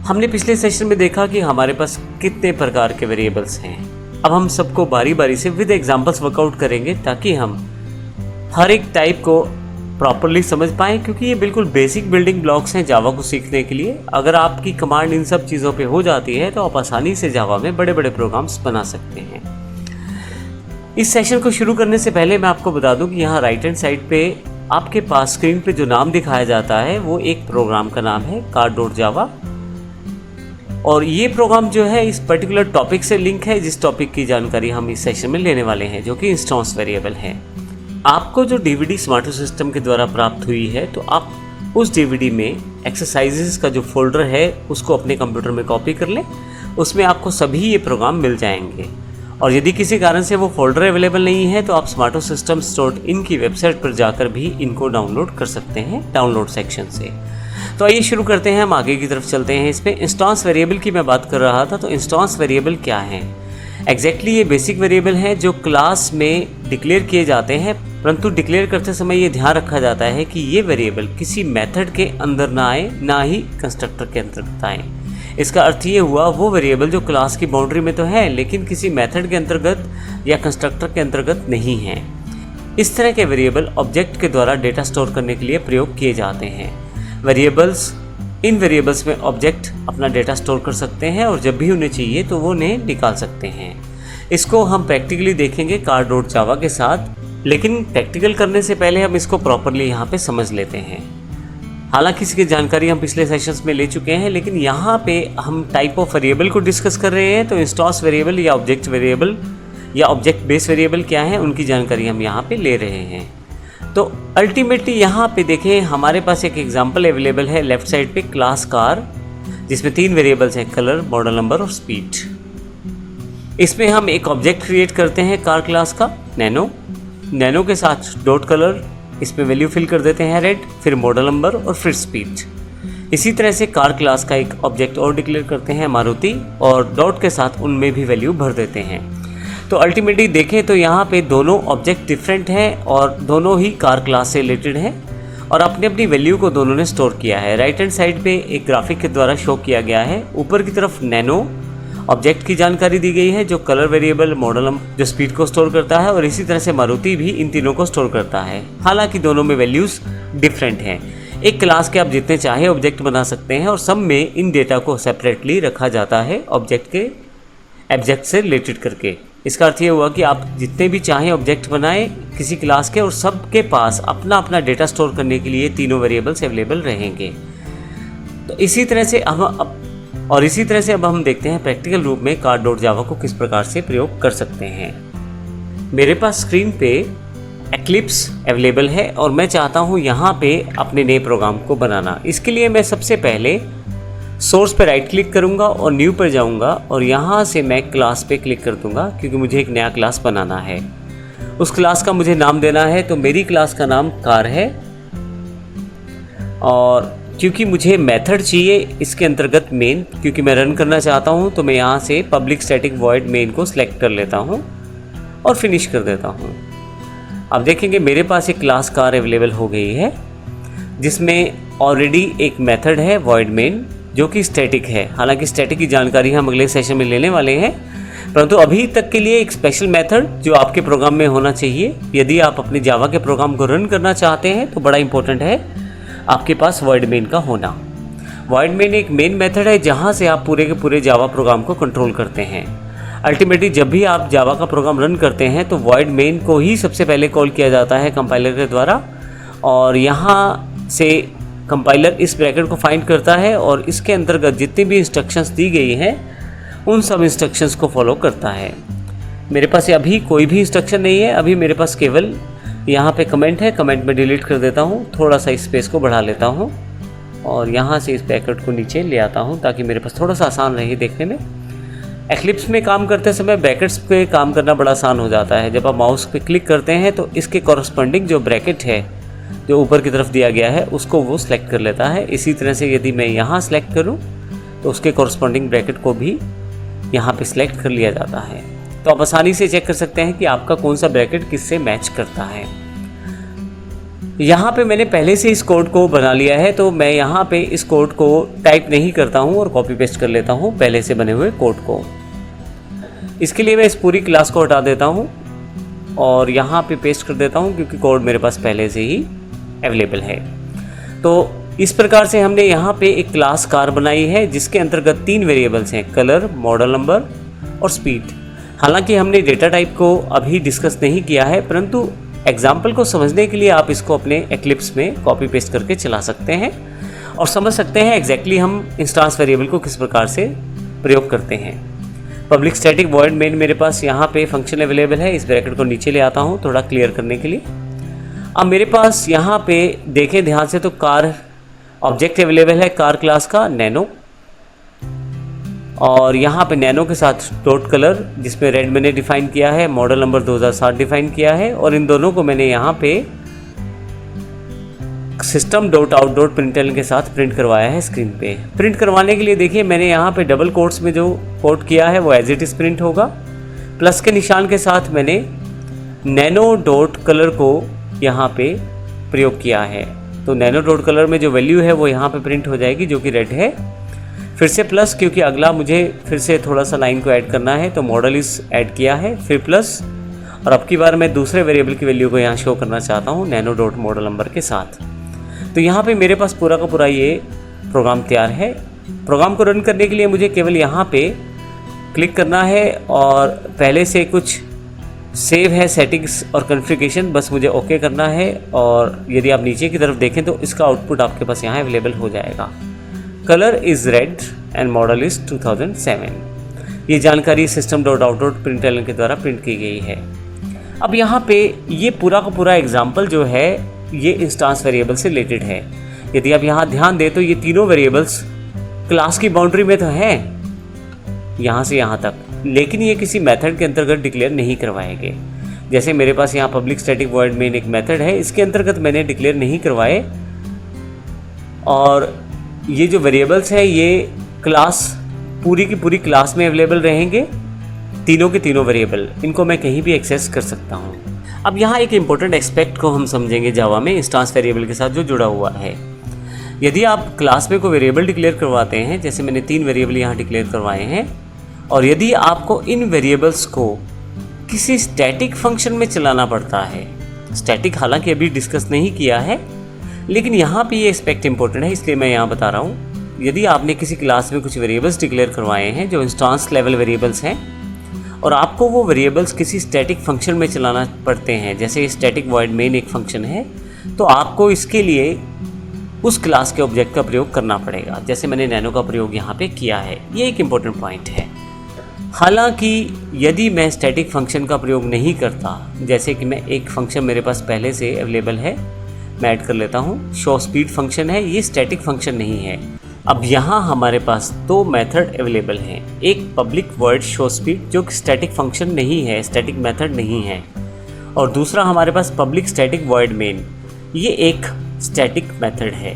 हमने पिछले सेशन में देखा कि हमारे पास कितने प्रकार के वेरिएबल्स हैं। अब हम सबको बारी बारी से विद एग्जांपल्स वर्कआउट करेंगे ताकि हम हर एक टाइप को प्रॉपरली समझ पाएँ, क्योंकि ये बिल्कुल बेसिक बिल्डिंग ब्लॉक्स हैं जावा को सीखने के लिए। अगर आपकी कमांड इन सब चीज़ों पे हो जाती है तो आप आसानी से जावा में बड़े बड़े प्रोग्राम्स बना सकते हैं। इस सेशन को शुरू करने से पहले मैं आपको बता दूं कि यहाँ राइट हैंड साइड पे आपके पास स्क्रीन पे जो नाम दिखाया जाता है वो एक प्रोग्राम का नाम है car.java, और ये प्रोग्राम जो है इस पर्टिकुलर टॉपिक से लिंक है, जिस टॉपिक की जानकारी हम इस सेशन में लेने वाले हैं, जो कि इंस्टेंस वेरिएबल है। आपको जो डीवीडी स्मार्टो सिस्टम के द्वारा प्राप्त हुई है, तो आप उस डीवीडी में एक्सरसाइजेस का जो फोल्डर है उसको अपने कंप्यूटर में कॉपी कर लें। उसमें आपको सभी ये प्रोग्राम मिल जाएंगे, और यदि किसी कारण से वो फोल्डर अवेलेबल नहीं है तो आप smartosystems.in की वेबसाइट पर जाकर भी इनको डाउनलोड कर सकते हैं डाउनलोड सेक्शन से। तो आइए शुरू करते हैं, हम आगे की तरफ चलते हैं। इसमें इंस्टेंस वेरिएबल की मैं बात कर रहा था। तो इंस्टेंस वेरिएबल क्या है? एग्जैक्टली ये बेसिक वेरिएबल हैं जो क्लास में डिक्लेयर किए जाते हैं, परंतु डिक्लेयर करते समय ये ध्यान रखा जाता है कि ये वेरिएबल किसी मेथड के अंदर ना आए, ना ही कंस्ट्रक्टर के अंतर्गत आए। इसका अर्थ ये हुआ वो वेरिएबल जो क्लास की बाउंड्री में तो है लेकिन किसी मेथड के अंतर्गत या कंस्ट्रक्टर के अंतर्गत नहीं है। इस तरह के वेरिएबल ऑब्जेक्ट के द्वारा डेटा स्टोर करने के लिए प्रयोग किए जाते हैं। इन वेरिएबल्स में ऑब्जेक्ट अपना डेटा स्टोर कर सकते हैं और जब भी उन्हें चाहिए तो वो उन्हें निकाल सकते हैं। इसको हम प्रैक्टिकली देखेंगे car.java के साथ, लेकिन प्रैक्टिकल करने से पहले हम इसको प्रॉपरली यहाँ पे समझ लेते हैं। हालांकि इसकी जानकारी हम पिछले सेशंस में ले चुके हैं, लेकिन यहाँ पे हम टाइप ऑफ वेरिएबल को डिस्कस कर रहे हैं। तो इंस्टेंस वेरिएबल या ऑब्जेक्ट वेरिएबल या ऑब्जेक्ट बेस वेरिएबल क्या है, उनकी जानकारी हम यहाँ पे ले रहे हैं। तो अल्टीमेटली यहाँ पे देखें, हमारे पास एक एग्जांपल अवेलेबल है लेफ्ट साइड पे, क्लास कार, जिसमें 3 वेरिएबल्स हैं, कलर, मॉडल नंबर और स्पीड। इसमें हम एक ऑब्जेक्ट क्रिएट करते हैं कार क्लास का, नैनो के साथ डॉट कलर, इसमें वैल्यू फिल कर देते हैं रेड, फिर मॉडल नंबर और फिर स्पीड। इसी तरह से कार क्लास का एक ऑब्जेक्ट और डिक्लेयर करते हैं मारुति, और डॉट के साथ उनमें भी वैल्यू भर देते हैं। तो अल्टीमेटली देखें तो यहाँ पे दोनों ऑब्जेक्ट डिफरेंट हैं और दोनों ही कार क्लास से रिलेटेड हैं और अपनी अपनी वैल्यू को दोनों ने स्टोर किया है। राइट हैंड साइड पे एक ग्राफिक के द्वारा शो किया गया है। ऊपर की तरफ नैनो ऑब्जेक्ट की जानकारी दी गई है, जो कलर वेरिएबल, मॉडल जो स्पीड को स्टोर करता है, और इसी तरह से मारुति भी इन तीनों को स्टोर करता है। हालांकि दोनों में वैल्यूज डिफरेंट हैं। एक क्लास के आप जितने चाहे ऑब्जेक्ट बना सकते हैं और सब में इन डेटा को सेपरेटली रखा जाता है ऑब्जेक्ट से रिलेटेड करके। इसका अर्थ ये हुआ कि आप जितने भी चाहें ऑब्जेक्ट बनाएं किसी क्लास के, और सबके पास अपना अपना डेटा स्टोर करने के लिए तीनों वेरिएबल्स अवेलेबल रहेंगे। तो इसी तरह से अब हम देखते हैं प्रैक्टिकल रूप में car.java को किस प्रकार से प्रयोग कर सकते हैं। मेरे पास स्क्रीन पे एक्लिप्स अवेलेबल है और मैं चाहता हूँ यहाँ पे अपने नए प्रोग्राम को बनाना। इसके लिए मैं सबसे पहले सोर्स पे राइट क्लिक करूँगा और न्यू पर जाऊँगा, और यहाँ से मैं क्लास पे क्लिक कर दूँगा क्योंकि मुझे एक नया क्लास बनाना है। उस क्लास का मुझे नाम देना है, तो मेरी क्लास का नाम कार है, और क्योंकि मुझे मेथड चाहिए इसके अंतर्गत मेन, क्योंकि मैं रन करना चाहता हूँ, तो मैं यहाँ से पब्लिक स्टैटिक वॉइड मेन को सिलेक्ट कर लेता हूँ और फिनिश कर देता हूँ। अब देखेंगे मेरे पास एक क्लास कार अवेलेबल हो गई है, जिसमें ऑलरेडी एक मेथड है वॉइड मेन, जो कि स्टैटिक है। हालांकि स्टैटिक की जानकारी हम अगले सेशन में लेने वाले हैं, परंतु अभी तक के लिए एक स्पेशल मेथड जो आपके प्रोग्राम में होना चाहिए, यदि आप अपने जावा के प्रोग्राम को रन करना चाहते हैं तो बड़ा इंपॉर्टेंट है आपके पास वॉइड मेन का होना। वॉइड मेन एक मेन मेथड है जहां से आप पूरे के पूरे जावा प्रोग्राम को कंट्रोल करते हैं। अल्टीमेटली जब भी आप जावा का प्रोग्राम रन करते हैं तो वॉइड मेन को ही सबसे पहले कॉल किया जाता है कंपाइलर के द्वारा, और यहाँ से कंपाइलर इस ब्रैकेट को फाइंड करता है और इसके अंतर्गत जितनी भी इंस्ट्रक्शंस दी गई हैं उन सब इंस्ट्रक्शंस को फॉलो करता है। मेरे पास अभी कोई भी इंस्ट्रक्शन नहीं है, अभी मेरे पास केवल यहाँ पे कमेंट है। कमेंट में डिलीट कर देता हूँ, थोड़ा सा स्पेस को बढ़ा लेता हूँ और यहाँ से इस ब्रैकेट को नीचे ले आता हूँ ताकि मेरे पास थोड़ा सा आसान रहे देखने में। एक्लिप्स में काम करते समय ब्रैकेट्स पे काम करना बड़ा आसान हो जाता है। जब आप माउस पे क्लिक करते हैं तो इसके कॉरस्पॉन्डिंग जो ब्रैकेट है जो ऊपर की तरफ दिया गया है उसको वो सिलेक्ट कर लेता है। इसी तरह से यदि मैं यहाँ सिलेक्ट करूँ तो उसके कॉरस्पॉन्डिंग ब्रैकेट को भी यहाँ पे सिलेक्ट कर लिया जाता है। तो आप आसानी से चेक कर सकते हैं कि आपका कौन सा ब्रैकेट किससे मैच करता है। यहाँ पे मैंने पहले से इस कोड को बना लिया है, तो मैं यहाँ पे इस कोड को टाइप नहीं करता हूँ और कॉपी पेस्ट कर लेता हूँ पहले से बने हुए कोड को। इसके लिए मैं इस पूरी क्लास को हटा देता हूँ और यहाँ पे पेस्ट कर देता हूँ, क्योंकि कोड मेरे पास पहले से ही अवेलेबल है। तो इस प्रकार से हमने यहाँ पे एक क्लास कार बनाई है जिसके अंतर्गत 3 वेरिएबल्स हैं, कलर, मॉडल नंबर और स्पीड। हालांकि हमने डेटा टाइप को अभी डिस्कस नहीं किया है, परंतु एग्जाम्पल को समझने के लिए आप इसको अपने एक्लिप्स में कॉपी पेस्ट करके चला सकते हैं और समझ सकते हैं एग्जैक्टली हम इंस्टांस वेरिएबल को किस प्रकार से प्रयोग करते हैं। पब्लिक स्टैटिक वॉइड मेन मेरे पास यहाँ पे फंक्शन अवेलेबल है। इस ब्रैकेट को नीचे ले आता हूँ थोड़ा क्लियर करने के लिए। अब मेरे पास यहाँ पे देखें ध्यान से, तो कार ऑब्जेक्ट अवेलेबल है, कार क्लास का नैनो, और यहाँ पे नैनो के साथ डॉट कलर जिसमें रेड मैंने डिफाइन किया है, मॉडल नंबर 2007 डिफाइन किया है, और इन दोनों को मैंने यहाँ पे सिस्टम डॉट आउट डॉट प्रिंटल के साथ प्रिंट करवाया है स्क्रीन पे। प्रिंट करवाने के लिए देखिए मैंने यहाँ पे डबल कोट्स में जो कोट किया है वो एज इट इज प्रिंट होगा। प्लस के निशान के साथ मैंने नैनो डॉट कलर को यहाँ पे प्रयोग किया है, तो नैनो डॉट कलर में जो वैल्यू है वो यहाँ पे प्रिंट हो जाएगी जो कि रेड है। फिर से प्लस, क्योंकि अगला मुझे फिर से थोड़ा सा लाइन को ऐड करना है, तो मॉडल इस ऐड किया है, फिर प्लस, और अब की बार मैं दूसरे वेरिएबल की वैल्यू को यहाँ शो करना चाहता हूँ नैनो डॉट मॉडल नंबर के साथ। तो यहाँ पे मेरे पास पूरा का पूरा ये प्रोग्राम तैयार है। प्रोग्राम को रन करने के लिए मुझे केवल यहाँ पे क्लिक करना है और पहले से कुछ सेव है सेटिंग्स और कॉन्फ़िगरेशन, बस मुझे ओके करना है। और यदि आप नीचे की तरफ देखें तो इसका आउटपुट आपके पास यहाँ अवेलेबल हो जाएगा। Colour is red and model is 2007। ये जानकारी सिस्टम डॉट आउट डॉट प्रिंटल के द्वारा प्रिंट की गई है। अब यहाँ पे ये पूरा का पूरा एग्जाम्पल जो है ये इंस्टांस वेरिएबल से रिलेटेड है। यदि आप यहाँ ध्यान दें तो ये तीनों वेरिएबल्स क्लास की बाउंड्री में तो हैं यहाँ से यहाँ तक, लेकिन ये किसी मेथड के अंतर्गत डिक्लेयर नहीं करवाए गए। जैसे मेरे पास यहाँ पब्लिक स्टैटिक वॉइड मेन एक मेथड है, इसके अंतर्गत मैंने डिक्लेयर नहीं करवाए, और ये जो वेरिएबल्स हैं ये क्लास पूरी की पूरी क्लास में अवेलेबल रहेंगे, तीनों के तीनों वेरिएबल, इनको मैं कहीं भी एक्सेस कर सकता हूँ। अब यहाँ एक इम्पोर्टेंट एस्पेक्ट को हम समझेंगे जावा में इंस्टांस वेरिएबल के साथ जो जुड़ा हुआ है। यदि आप क्लास में कोई वेरिएबल डिक्लेयर करवाते हैं, जैसे मैंने 3 वेरिएबल यहाँ डिक्लेयर करवाए हैं, और यदि आपको इन वेरिएबल्स को किसी स्टैटिक फंक्शन में चलाना पड़ता है, स्टैटिक हालांकि अभी डिस्कस नहीं किया है, लेकिन यहाँ पे ये एस्पेक्ट इंपॉर्टेंट है इसलिए मैं यहाँ बता रहा हूँ। यदि आपने किसी क्लास में कुछ वेरिएबल्स डिक्लेयर करवाए हैं जो इंस्टांस लेवल वेरिएबल्स हैं, और आपको वो वेरिएबल्स किसी स्टैटिक फंक्शन में चलाना पड़ते हैं, जैसे स्टैटिक वॉइड मेन एक फंक्शन है, तो आपको इसके लिए उस क्लास के ऑब्जेक्ट का प्रयोग करना पड़ेगा, जैसे मैंने नैनो का प्रयोग यहाँ पे किया है। ये एक इम्पोर्टेंट पॉइंट है। हालांकि यदि मैं स्टैटिक फंक्शन का प्रयोग नहीं करता, जैसे कि मैं एक फंक्शन मेरे पास पहले से अवेलेबल है, मैं ऐड कर लेता हूँ, शो स्पीड फंक्शन है, ये स्टैटिक फंक्शन नहीं है। अब यहाँ हमारे पास 2 मेथड अवेलेबल हैं, एक पब्लिक वर्ड शो स्पीड जो कि स्टैटिक फंक्शन नहीं है, स्टैटिक मेथड नहीं है, और दूसरा हमारे पास पब्लिक स्टैटिक वॉइड मेन, ये एक स्टैटिक मेथड है।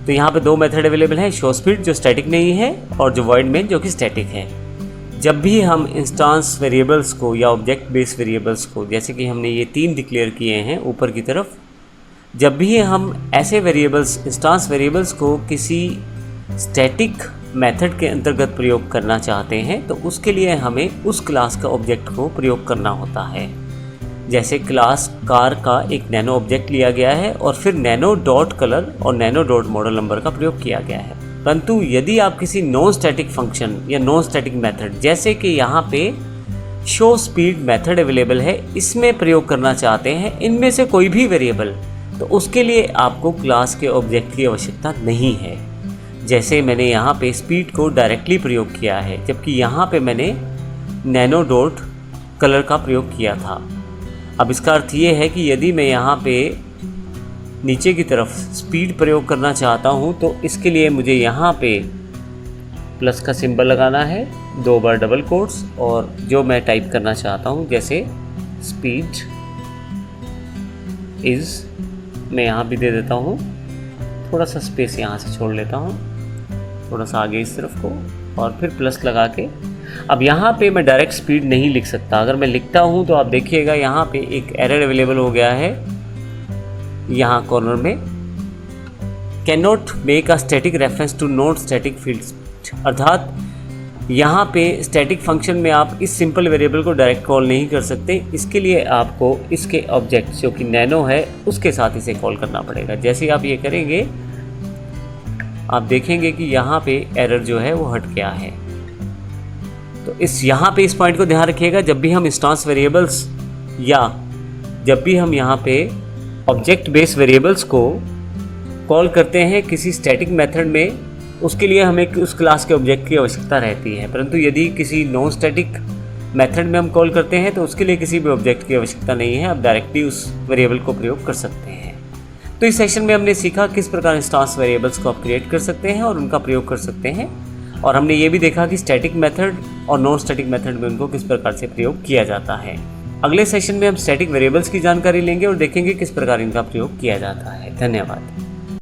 तो यहाँ पे 2 मेथड अवेलेबल हैं, शो स्पीड जो स्टैटिक नहीं है और जो वॉइड मेन जो कि स्टैटिक है। जब भी हम इंस्टांस वेरिएबल्स को या ऑब्जेक्ट बेस्ड वेरिएबल्स को, जैसे कि हमने ये 3 डिक्लेयर किए हैं ऊपर की तरफ, जब भी हम ऐसे वेरिएबल्स इंस्टांस वेरिएबल्स को किसी स्टैटिक मेथड के अंतर्गत प्रयोग करना चाहते हैं, तो उसके लिए हमें उस क्लास का ऑब्जेक्ट को प्रयोग करना होता है। जैसे क्लास कार का एक नैनो ऑब्जेक्ट लिया गया है और फिर नैनो डॉट कलर और नैनो डॉट मॉडल नंबर का प्रयोग किया गया है। परंतु यदि आप किसी नॉन स्टैटिक फंक्शन या नॉन स्टैटिक मेथड, जैसे कि यहाँ पे शो स्पीड मेथड अवेलेबल है, इसमें प्रयोग करना चाहते हैं इनमें से कोई भी वेरिएबल, तो उसके लिए आपको क्लास के ऑब्जेक्ट की आवश्यकता नहीं है। जैसे मैंने यहाँ पे स्पीड को डायरेक्टली प्रयोग किया है, जबकि यहाँ पे मैंने नैनो डॉट कलर का प्रयोग किया था। अब इसका अर्थ ये है कि यदि मैं यहाँ पे नीचे की तरफ स्पीड प्रयोग करना चाहता हूँ, तो इसके लिए मुझे यहाँ पे प्लस का सिंबल लगाना है, 2 बार डबल कोट्स, और जो मैं टाइप करना चाहता हूँ, जैसे स्पीड इज़, मैं यहाँ भी दे देता हूँ, थोड़ा सा स्पेस यहाँ से छोड़ लेता हूँ, थोड़ा सा आगे इस तरफ को, और फिर प्लस लगा के। अब यहाँ पे मैं डायरेक्ट स्पीड नहीं लिख सकता, अगर मैं लिखता हूँ तो आप देखिएगा यहाँ पे एक एरर अवेलेबल हो गया है, यहाँ कॉर्नर में can not make a static reference to non static fields, अर्थात यहाँ पे स्टैटिक फंक्शन में आप इस सिंपल वेरिएबल को डायरेक्ट कॉल नहीं कर सकते। इसके लिए आपको इसके ऑब्जेक्ट जो कि नैनो है उसके साथ इसे कॉल करना पड़ेगा। जैसे ही आप ये करेंगे आप देखेंगे कि यहाँ पे एरर जो है वो हट गया है। तो यहाँ पे इस पॉइंट को ध्यान रखिएगा, जब भी हम इंस्टेंस वेरिएबल्स या जब भी हम यहाँ पे ऑब्जेक्ट बेस्ड वेरिएबल्स को कॉल करते हैं किसी स्टैटिक मेथड में, उसके लिए हमें उस क्लास के ऑब्जेक्ट की आवश्यकता रहती है। परंतु यदि किसी नॉन स्टैटिक मेथड में हम कॉल करते हैं तो उसके लिए किसी भी ऑब्जेक्ट की आवश्यकता नहीं है, आप डायरेक्टली उस वेरिएबल को प्रयोग कर सकते हैं। तो इस सेशन में हमने सीखा किस प्रकार इंस्टेंस वेरिएबल्स को आप क्रिएट कर सकते हैं और उनका प्रयोग कर सकते हैं, और हमने ये भी देखा कि स्टैटिक मेथड और नॉन स्टैटिक मेथड में उनको किस प्रकार से प्रयोग किया जाता है। अगले सेशन में हम स्टैटिक वेरिएबल्स की जानकारी लेंगे और देखेंगे किस प्रकार इनका प्रयोग किया जाता है। धन्यवाद।